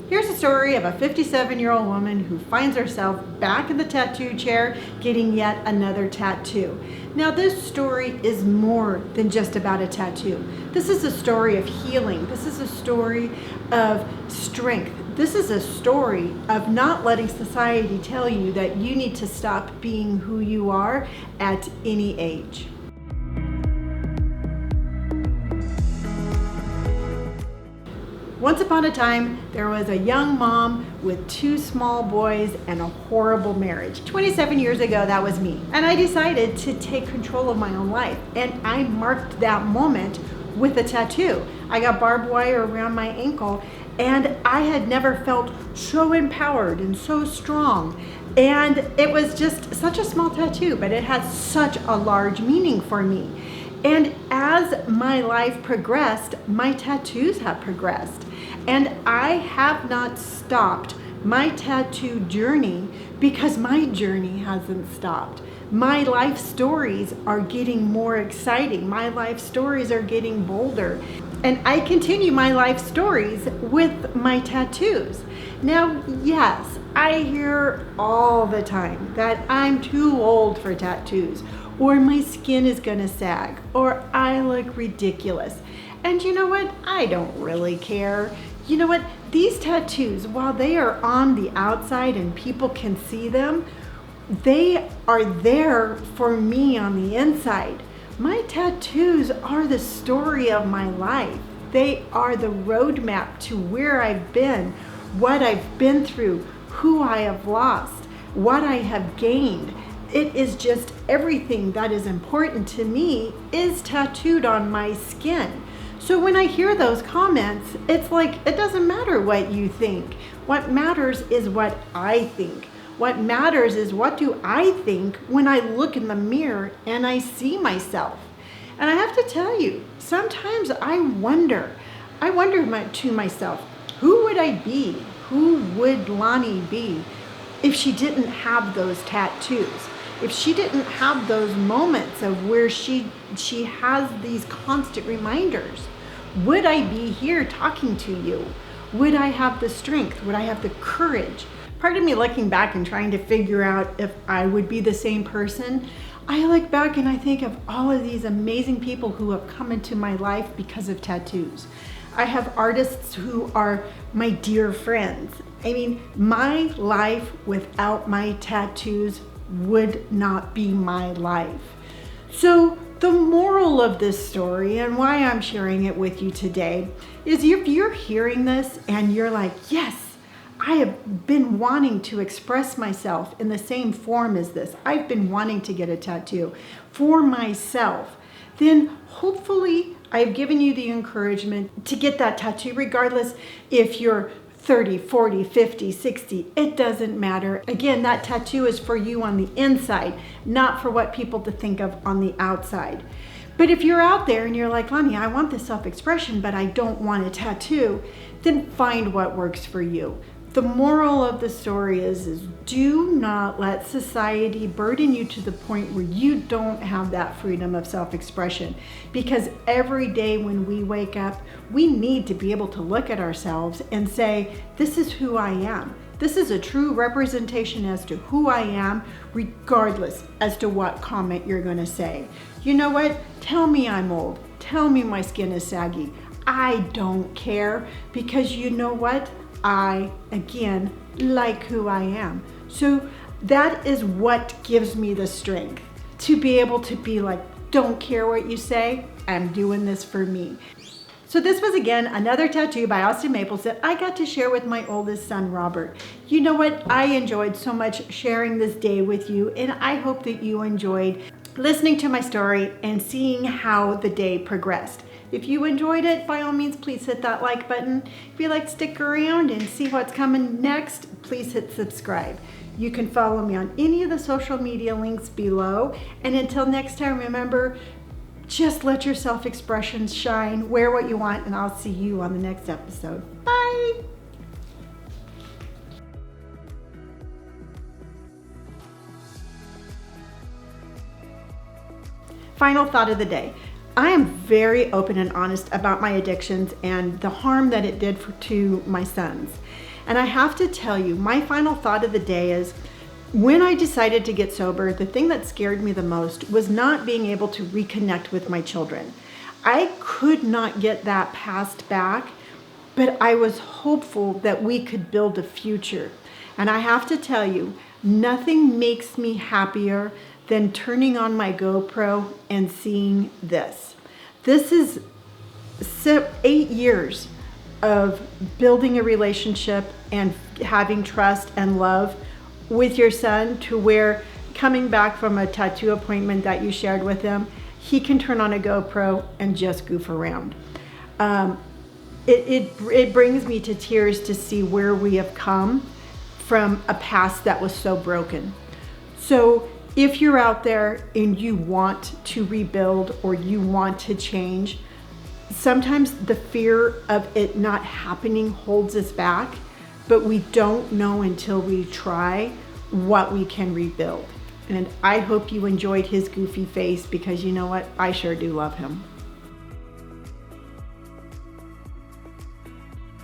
Here's a story of a 57-year-old woman who finds herself back in the tattoo chair getting yet another tattoo. Now this story is more than just about a tattoo. This is a story of healing. This is a story of strength. This is a story of not letting society tell you that you need to stop being who you are at any age. Once upon a time, there was a young mom with 2 small boys and a horrible marriage. 27 years ago, that was me. And I decided to take control of my own life. And I marked that moment with a tattoo. I got barbed wire around my ankle, and I had never felt so empowered and so strong. And it was just such a small tattoo, but it had such a large meaning for me. And as my life progressed, my tattoos have progressed. And I have not stopped my tattoo journey because my journey hasn't stopped. My life stories are getting more exciting. My life stories are getting bolder. And I continue my life stories with my tattoos. Now, yes, I hear all the time that I'm too old for tattoos, or my skin is gonna sag, or I look ridiculous. And you know what? I don't really care. You know what? These tattoos, while they are on the outside and people can see them, they are there for me on the inside. My tattoos are the story of my life. They are the roadmap to where I've been, what I've been through, who I have lost, what I have gained. It is just everything that is important to me is tattooed on my skin. So when I hear those comments, it's like, it doesn't matter what you think. What matters is what I think. What matters is what do I think when I look in the mirror and I see myself. And I have to tell you, sometimes I wonder to myself, who would I be? Who would Lonnie be if she didn't have those tattoos? If she didn't have those moments of where she has these constant reminders? Would I be here talking to you? Would I have the strength? Would I have the courage? Part of me looking back and trying to figure out if I would be the same person, I look back and I think of all of these amazing people who have come into my life because of tattoos. I have artists who are my dear friends. I mean, my life without my tattoos would not be my life. So the moral of this story and why I'm sharing it with you today is if you're hearing this and you're like, yes, I have been wanting to express myself in the same form as this. I've been wanting to get a tattoo for myself. Then hopefully I've given you the encouragement to get that tattoo regardless if you're 30, 40, 50, 60, it doesn't matter. Again, that tattoo is for you on the inside, not for what people to think of on the outside. But if you're out there and you're like, Lonnie, I want this self-expression, but I don't want a tattoo, then find what works for you. The moral of the story is do not let society burden you to the point where you don't have that freedom of self-expression. Because every day when we wake up, we need to be able to look at ourselves and say, this is who I am. This is a true representation as to who I am, regardless as to what comment you're going to say. You know what? Tell me I'm old. Tell me my skin is saggy. I don't care, because you know what? I, again, like who I am. So that is what gives me the strength to be able to be like, don't care what you say, I'm doing this for me. So this was again another tattoo by Austin Maples that I got to share with my oldest son, Robert. You know what? I enjoyed so much sharing this day with you, and I hope that you enjoyed listening to my story and seeing how the day progressed. If you enjoyed it, by all means, please hit that like button. If you'd like to stick around and see what's coming next, please hit subscribe. You can follow me on any of the social media links below. And until next time, remember, just let your self-expressions shine, wear what you want, and I'll see you on the next episode. Bye. Final thought of the day. I am very open and honest about my addictions and the harm that it did to my sons. And I have to tell you, my final thought of the day is, when I decided to get sober, the thing that scared me the most was not being able to reconnect with my children. I could not get that past back, but I was hopeful that we could build a future. And I have to tell you, nothing makes me happier than turning on my GoPro and seeing this. This is 8 years of building a relationship and having trust and love with your son, to where coming back from a tattoo appointment that you shared with him, he can turn on a GoPro and just goof around. It brings me to tears to see where we have come from a past that was so broken. So if you're out there and you want to rebuild or you want to change, sometimes the fear of it not happening holds us back, but we don't know until we try what we can rebuild. And I hope you enjoyed his goofy face, because you know what? I sure do love him.